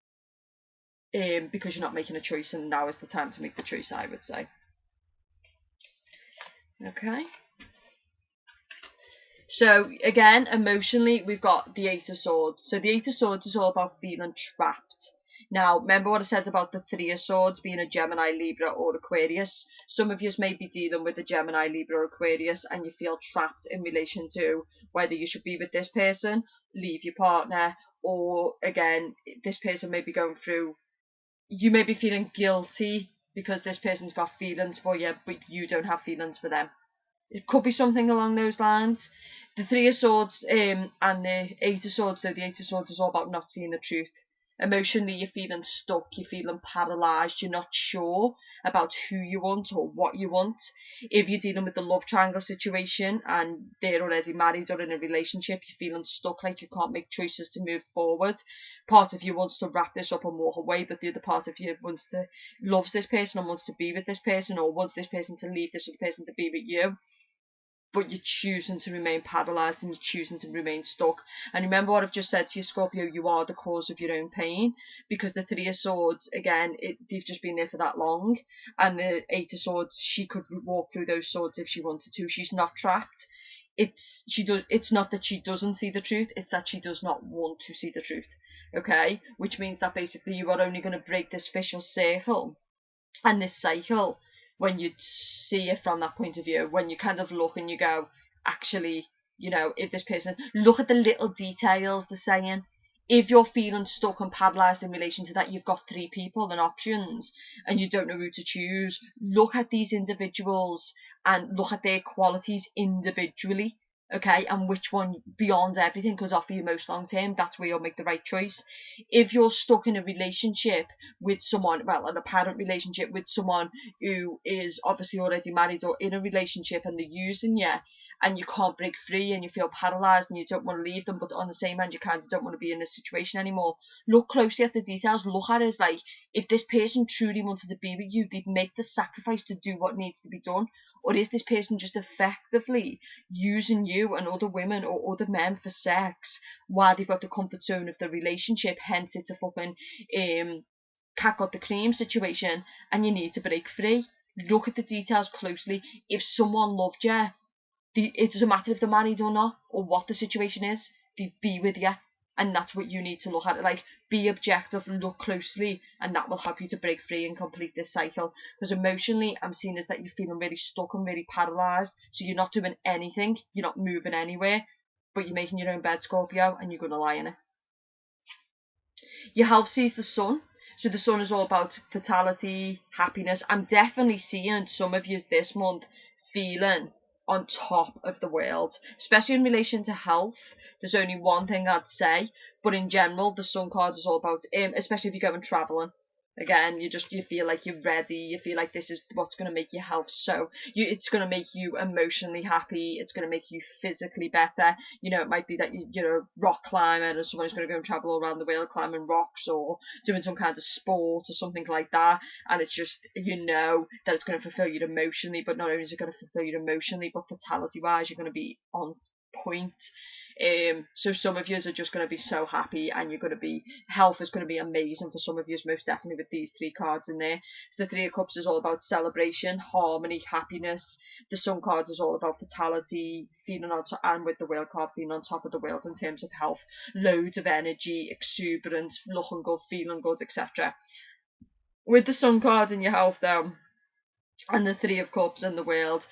because you're not making a choice, and now is the time to make the choice, I would say. Okay, so again, emotionally, we've got the Eight of Swords. So the Eight of Swords is all about feeling trapped. Now, remember what I said about the Three of Swords being a Gemini, Libra, or Aquarius? Some of you may be dealing with a Gemini, Libra, or Aquarius, and you feel trapped in relation to whether you should be with this person, leave your partner, or again, this person may be going through, you may be feeling guilty because this person's got feelings for you, but you don't have feelings for them. It could be something along those lines. The Three of Swords and the Eight of Swords, though, the Eight of Swords is all about not seeing the truth. Emotionally, you're feeling stuck, you're feeling paralysed, you're not sure about who you want or what you want. If you're dealing with the love triangle situation and they're already married or in a relationship, you're feeling stuck, like you can't make choices to move forward. Part of you wants to wrap this up and walk away, but the other part of you loves this person and wants to be with this person, or wants this person to leave this other person to be with you. but you're choosing to remain paralysed and you're choosing to remain stuck. And remember what I've just said to you, Scorpio, you are the cause of your own pain, because the Three of Swords, again, they've just been there for that long, and the Eight of Swords, she could walk through those swords if she wanted to. She's not trapped. It's not that she doesn't see the truth, it's that she does not want to see the truth. Okay, which means that basically you are only going to break this vicious circle and this cycle when you see it from that point of view, when you kind of look and you go, actually, you know, if this person, look at the little details they're saying. If you're feeling stuck and paralysed in relation to that, you've got three people and options and you don't know who to choose. Look at these individuals and look at their qualities individually, okay, and which one beyond everything could offer you most long term. That's where you'll make the right choice. If you're stuck in a relationship with someone, well, an apparent relationship with someone who is obviously already married or in a relationship and they're using you, and you can't break free and you feel paralysed and you don't want to leave them, but on the same hand you kind of don't want to be in this situation anymore, look closely at the details. Look at it as like, if this person truly wanted to be with you, they'd make the sacrifice to do what needs to be done. Or is this person just effectively using you and other women or other men for sex while they've got the comfort zone of the relationship? Hence it's a fucking cat got the cream situation and you need to break free. Look at the details closely. If someone loved you, it doesn't matter if they're married or not, or what the situation is, they'd be with you. And that's what you need to look at. Like, be objective, look closely, and that will help you to break free and complete this cycle. Because emotionally, I'm seeing is that you're feeling really stuck and really paralysed. So you're not doing anything, you're not moving anywhere, but you're making your own bed, Scorpio, and you're going to lie in it. Your health sees the sun. So the sun is all about vitality, happiness. I'm definitely seeing some of you this month feeling on top of the world, especially in relation to health. There's only one thing I'd say, but in general, the sun card is all about, especially if you're going traveling. Again, you feel like you're ready. You feel like this is what's going to make your health it's going to make you emotionally happy. It's going to make you physically better. You know, it might be that you're a rock climber and someone's going to go and travel all around the world climbing rocks or doing some kind of sport or something like that. And it's just, you know, that it's going to fulfill you emotionally, but not only is it going to fulfill you emotionally, but fatality wise, you're going to be on point. So some of you are just going to be so happy, and you're going to be, health is going to be amazing for some of you, most definitely with these three cards in there. So the Three of Cups is all about celebration, harmony, happiness. The Sun card is all about vitality, feeling on top, and with the World card, feeling on top of the world in terms of health, loads of energy, exuberance, looking good, feeling good, etc. With the Sun card in your health though, and the Three of Cups and the world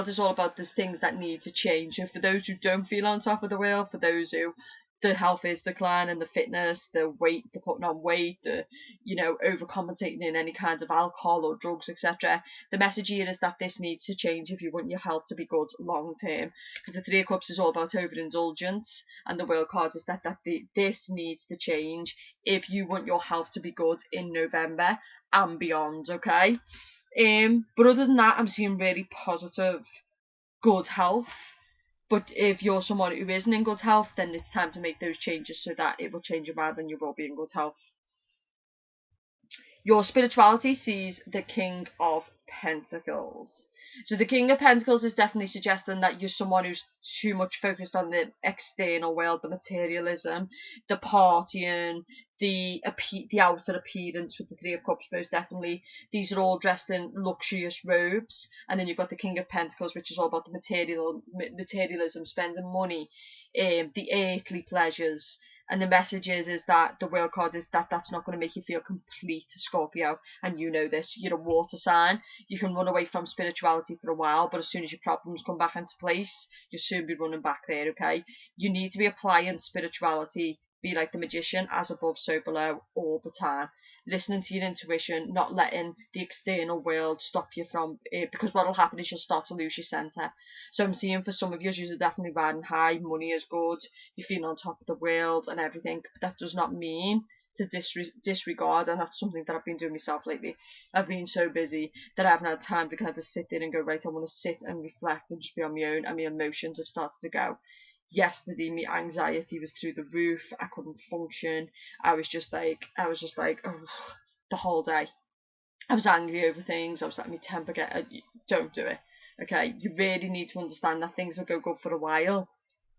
is all about these things that need to change. So for those who don't feel on top of the world, for those who the health is declining, the fitness, the weight, the putting on weight, the, you know, overcompensating in any kinds of alcohol or drugs, etc. The message here is that this needs to change if you want your health to be good long term. Because the Three of Cups is all about overindulgence, and the World card is that this needs to change if you want your health to be good in November and beyond, okay? But other than that, I'm seeing really positive, good health. But if you're someone who isn't in good health, then it's time to make those changes so that it will change your mind and you will be in good health. Your spirituality sees the King of Pentacles. So the King of Pentacles is definitely suggesting that you're someone who's too much focused on the external world, the materialism, the partying, the outer appearance. With the Three of Cups, most definitely, these are all dressed in luxurious robes. And then you've got the King of Pentacles, which is all about the materialism, spending money, the earthly pleasures. And the message is that the World card is that that's not going to make you feel complete, Scorpio. And you know this. You're a water sign. You can run away from spirituality for a while, but as soon as your problems come back into place, you'll soon be running back there, okay? You need to be applying spirituality, be like the magician, as above, so below, all the time. Listening to your intuition, not letting the external world stop you from it, because what will happen is you'll start to lose your centre. So I'm seeing for some of you, you're definitely riding high, money is good, you're feeling on top of the world and everything, but that does not mean to disregard, and that's something that I've been doing myself lately. I've been so busy that I haven't had time to kind of sit there and go, right, I want to sit and reflect and just be on my own, and my emotions have started to go. Yesterday my anxiety was through the roof. I couldn't function. I was just like, oh, the whole day I was angry over things. I was letting my temper get, don't do it. Okay, you really need to understand that things will go good for a while,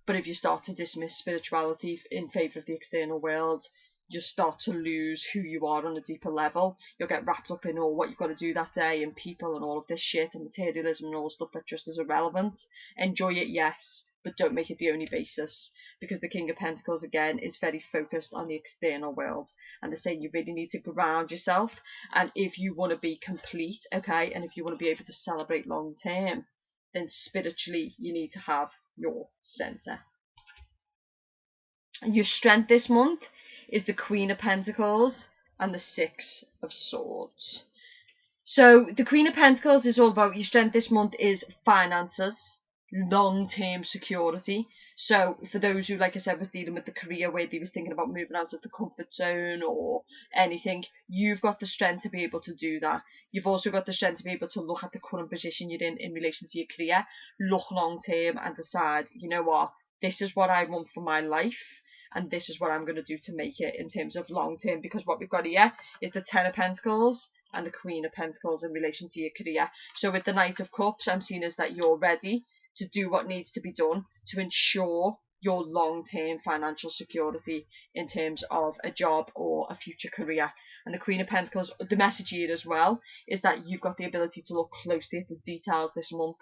but if you start to dismiss spirituality in favour of the external world, you start to lose who you are on a deeper level. You'll get wrapped up in all what you've got to do that day and people and all of this shit and materialism and all the stuff that just is irrelevant. Enjoy it, yes, but don't make it the only basis, because the King of Pentacles again is very focused on the external world, and they're saying you really need to ground yourself. And if you want to be complete, okay, and if you want to be able to celebrate long term, then spiritually you need to have your center. Your strength this month is the Queen of Pentacles and the Six of Swords. So the Queen of Pentacles is all about your strength this month is finances, long-term security. So for those who, like I said, was dealing with the career where they was thinking about moving out of the comfort zone or anything, you've got the strength to be able to do that. You've also got the strength to be able to look at the current position you're in relation to your career, look long-term and decide, you know what, this is what I want for my life, and this is what I'm going to do to make it in terms of long-term, because what we've got here is the Ten of Pentacles and the Queen of Pentacles in relation to your career. So with the Knight of Cups, I'm seeing as that you're ready to do what needs to be done to ensure your long-term financial security in terms of a job or a future career. And the Queen of Pentacles, the message here as well, is that you've got the ability to look closely at the details this month,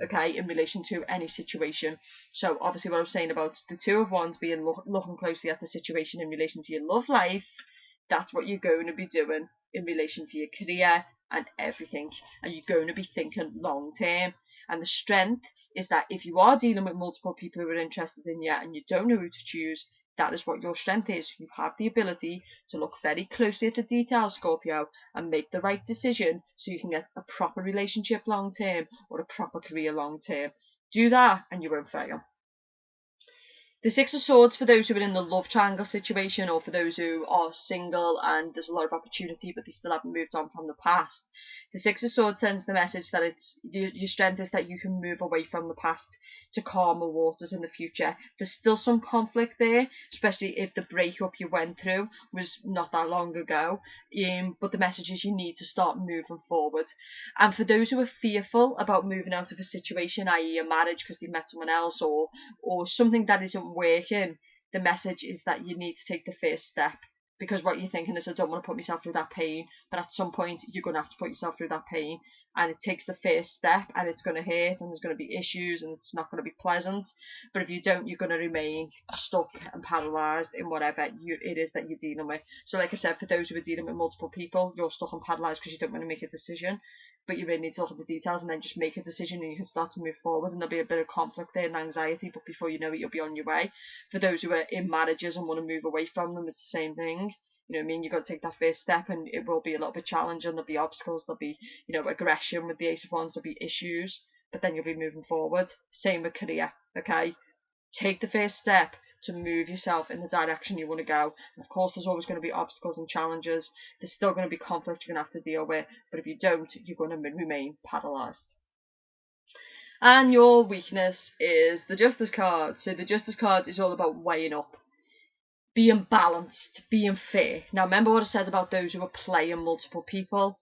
okay, in relation to any situation. So obviously what I was saying about the Two of Wands being looking closely at the situation in relation to your love life, that's what you're going to be doing in relation to your career and everything, and you're going to be thinking long term. And the strength is that if you are dealing with multiple people who are interested in you and you don't know who to choose, that is what your strength is. You have the ability to look very closely at the details, Scorpio, and make the right decision so you can get a proper relationship long term or a proper career long term. Do that and you won't fail. The Six of Swords for those who are in the love triangle situation, or for those who are single and there's a lot of opportunity but they still haven't moved on from the past. The Six of Swords sends the message that it's your strength is that you can move away from the past to calmer waters in the future. There's still some conflict there, especially if the breakup you went through was not that long ago. But the message is you need to start moving forward. And for those who are fearful about moving out of a situation, i.e. a marriage because they've met someone else or something that isn't working, the message is that you need to take the first step. Because what you're thinking is, I don't want to put myself through that pain, but at some point you're going to have to put yourself through that pain, and it takes the first step, and it's going to hurt, and there's going to be issues, and it's not going to be pleasant. But if you don't, you're going to remain stuck and paralysed in whatever it is that you're dealing with. So like I said, for those who are dealing with multiple people, you're stuck and paralysed because you don't want to make a decision, but you really need to look at the details and then just make a decision, and you can start to move forward, and there'll be a bit of conflict there and anxiety, but before you know it, you'll be on your way. For those who are in marriages and want to move away from them, it's the same thing. You know what I mean? You've got to take that first step, and it will be a little bit challenging. There'll be obstacles, there'll be, aggression with the Ace of Wands, there'll be issues, but then you'll be moving forward. Same with career, okay? Take the first step to move yourself in the direction you want to go. And of course, there's always going to be obstacles and challenges. There's still going to be conflict you're going to have to deal with, but if you don't, you're going to remain paralysed. And your weakness is the Justice card. So the Justice card is all about weighing up, being balanced, being fair. Now remember what I said about those who are playing multiple people.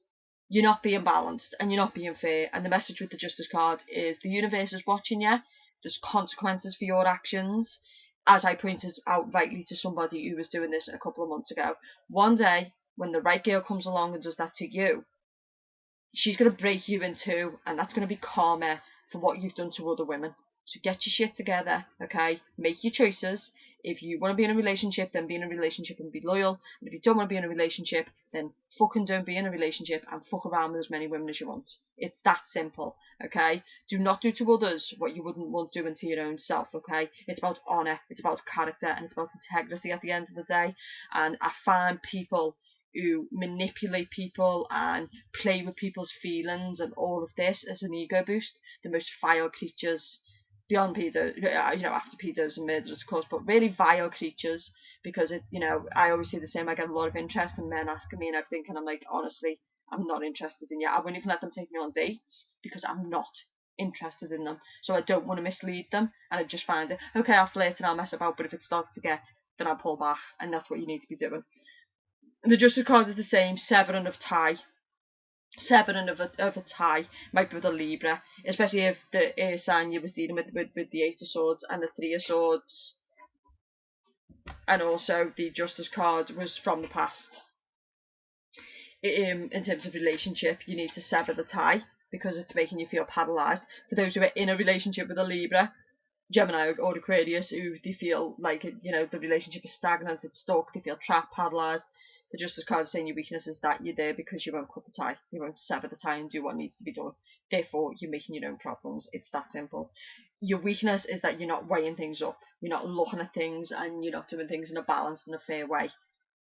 You're not being balanced and you're not being fair. And the message with the Justice card is the universe is watching you. There's consequences for your actions. As I pointed out rightly to somebody who was doing this a couple of months ago, one day when the right girl comes along and does that to you, she's going to break you in two, and that's going to be karma for what you've done to other women. So get your shit together, okay? Make your choices. If you want to be in a relationship, then be in a relationship and be loyal. And if you don't want to be in a relationship, then fucking don't be in a relationship and fuck around with as many women as you want. It's that simple, okay? Do not do to others what you wouldn't want doing to your own self, okay? It's about honour, it's about character, and it's about integrity at the end of the day. And I find people who manipulate people and play with people's feelings and all of this as an ego boost, the most vile creatures. Beyond pedos, after pedos and murderers, of course, but really vile creatures, because I always say the same. I get a lot of interest in men asking me and everything, and I'm like, honestly, I'm not interested in you. I wouldn't even let them take me on dates because I'm not interested in them. So I don't want to mislead them, and I just find it, okay, I'll flirt and I'll mess about, but if it starts to get, then I'll pull back, and that's what you need to be doing. The Justice card is the same, Severing of tie. severing of a tie might be with a Libra, especially if the air sign you was dealing with the Eight of Swords and the Three of Swords, and also the Justice card was from the past. In terms of relationship, you need to sever the tie because it's making you feel paralysed. For those who are in a relationship with a Libra, Gemini or Aquarius, who they feel like, you know, the relationship is stagnant, it's stuck, they feel trapped, paralysed. The Justice card is saying your weakness is that you're there because you won't cut the tie, you won't sever the tie and do what needs to be done. Therefore, you're making your own problems. It's that simple. Your weakness is that you're not weighing things up, you're not looking at things, and you're not doing things in a balanced and a fair way.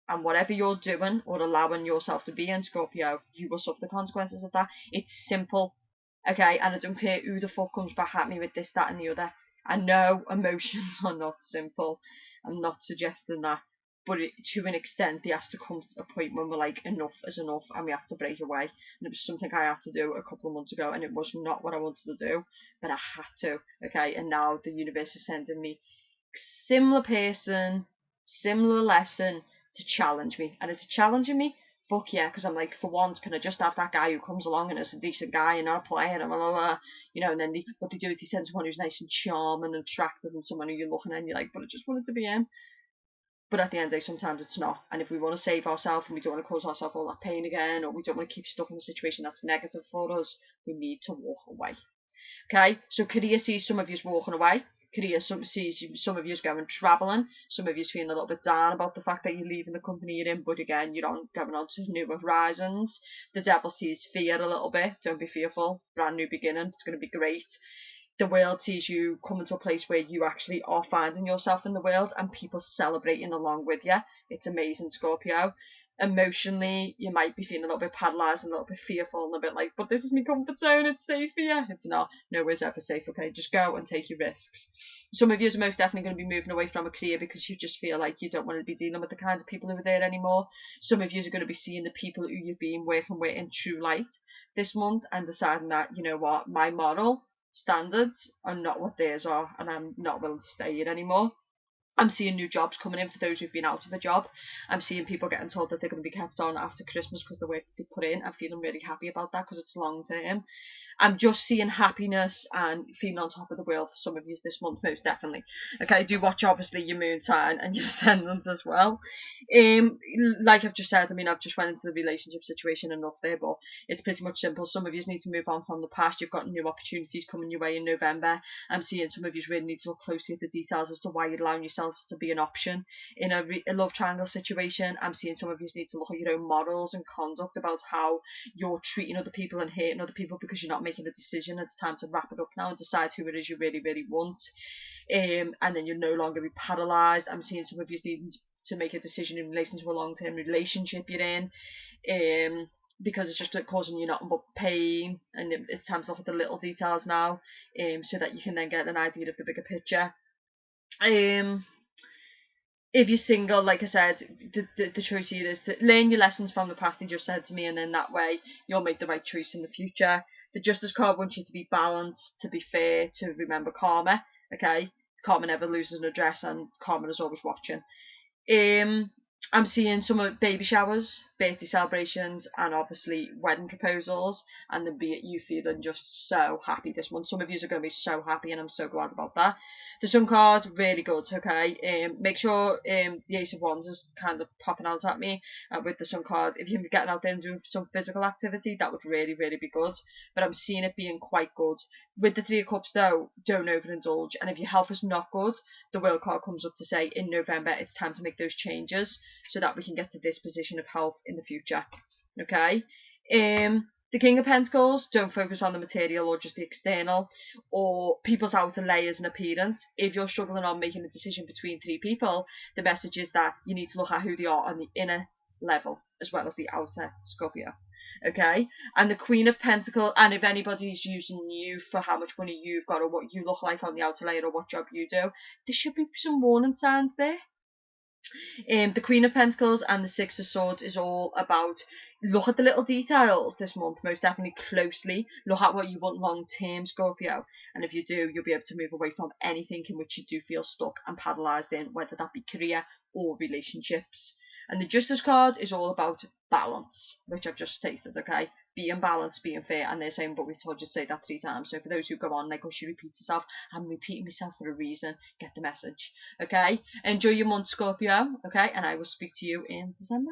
And whatever you're doing or allowing yourself to be in, Scorpio, you will suffer the consequences of that. It's simple, okay? And I don't care who the fuck comes back at me with this, that, and the other. I know emotions are not simple. I'm not suggesting that. But to an extent, there has to come a point when we're like, enough is enough, and we have to break away. And it was something I had to do a couple of months ago, and it was not what I wanted to do, but I had to, okay? And now the universe is sending me similar person, similar lesson, to challenge me. And it's challenging me, fuck yeah, because I'm like, for once, can I just have that guy who comes along and is a decent guy and not a player and blah, blah, blah. You know, and then what they do is they send someone who's nice and charming and attractive and someone who you're looking at and you're like, but I just want it to be him. But at the end of the day, sometimes it's not. And if we want to save ourselves and we don't want to cause ourselves all that pain again, or we don't want to keep stuck in a situation that's negative for us, we need to walk away. Okay, so Korea sees some of you walking away. Korea sees some of you going travelling. Some of you feeling a little bit down about the fact that you're leaving the company you're in, but again, you're going on to new horizons. The devil sees fear a little bit. Don't be fearful. Brand new beginning. It's going to be great. The world sees you coming to a place where you actually are finding yourself in the world and people celebrating along with you. It's amazing, Scorpio. Emotionally, you might be feeling a little bit paralysed and a little bit fearful and a bit like, but this is my comfort zone, it's safe here. It's not. Nowhere's ever safe, okay? Just go and take your risks. Some of you are most definitely going to be moving away from a career because you just feel like you don't want to be dealing with the kinds of people who are there anymore. Some of you are going to be seeing the people who you've been working with in true light this month and deciding that, you know what, my moral standards are not what theirs are and I'm not willing to stay here anymore. I'm seeing new jobs coming in for those who've been out of a job. I'm seeing people getting told that they're going to be kept on after Christmas because the work they put in. I'm feeling really happy about that because it's long term. I'm just seeing happiness and feeling on top of the world for some of you this month, most definitely. Okay, do watch obviously your moon sign and your ascendant as well. Like I've just said, I mean, I've just went into the relationship situation enough there, but it's pretty much simple. Some of you need to move on from the past. You've got new opportunities coming your way in November. I'm seeing some of you really need to look closely at the details as to why you're allowing yourselves to be an option in a love triangle situation. I'm seeing some of you need to look at your own morals and conduct about how you're treating other people and hating other people because you're not making a decision. It's time to wrap it up now and decide who it is you really, really want. And then you'll no longer be paralysed. I'm seeing some of you needing to make a decision in relation to a long-term relationship you're in. Because it's just causing you nothing but pain, and it's time to look at the little details now, so that you can then get an idea of the bigger picture. If you're single, like I said, the choice here is to learn your lessons from the past, they just said to me, and then that way you'll make the right choice in the future. The Justice card wants you to be balanced, to be fair, to remember karma, okay? Karma never loses an address, and karma is always watching. I'm seeing some baby showers, birthday celebrations, and obviously wedding proposals, and then be you feeling just so happy this month. Some of you are going to be so happy, and I'm so glad about that. The Sun card, really good, okay? Make sure the Ace of Wands is kind of popping out at me with the Sun card. If you're getting out there and doing some physical activity, that would really, really be good. But I'm seeing it being quite good. With the Three of Cups, though, don't overindulge. And if your health is not good, the World card comes up to say in November it's time to make those changes so that we can get to this position of health in the future. Okay? The King of Pentacles, don't focus on the material or just the external or people's outer layers and appearance. If you're struggling on making a decision between three people, the message is that you need to look at who they are on the inner level as well as the outer, Scorpio. Okay? And the Queen of Pentacles, and if anybody's using you for how much money you've got or what you look like on the outer layer or what job you do, there should be some warning signs there. The Queen of Pentacles and the Six of Swords is all about look at the little details this month, most definitely closely. Look at what you want long term, Scorpio. And if you do, you'll be able to move away from anything in which you do feel stuck and paralysed in, whether that be career or relationships. And the Justice card is all about balance, which I've just stated, okay? Being balanced, being fair, and they're saying, but we've told you to say that 3 times. So for those who go on, like, oh, she repeats herself, I'm repeating myself for a reason. Get the message, okay? Enjoy your month, Scorpio, okay? And I will speak to you in December.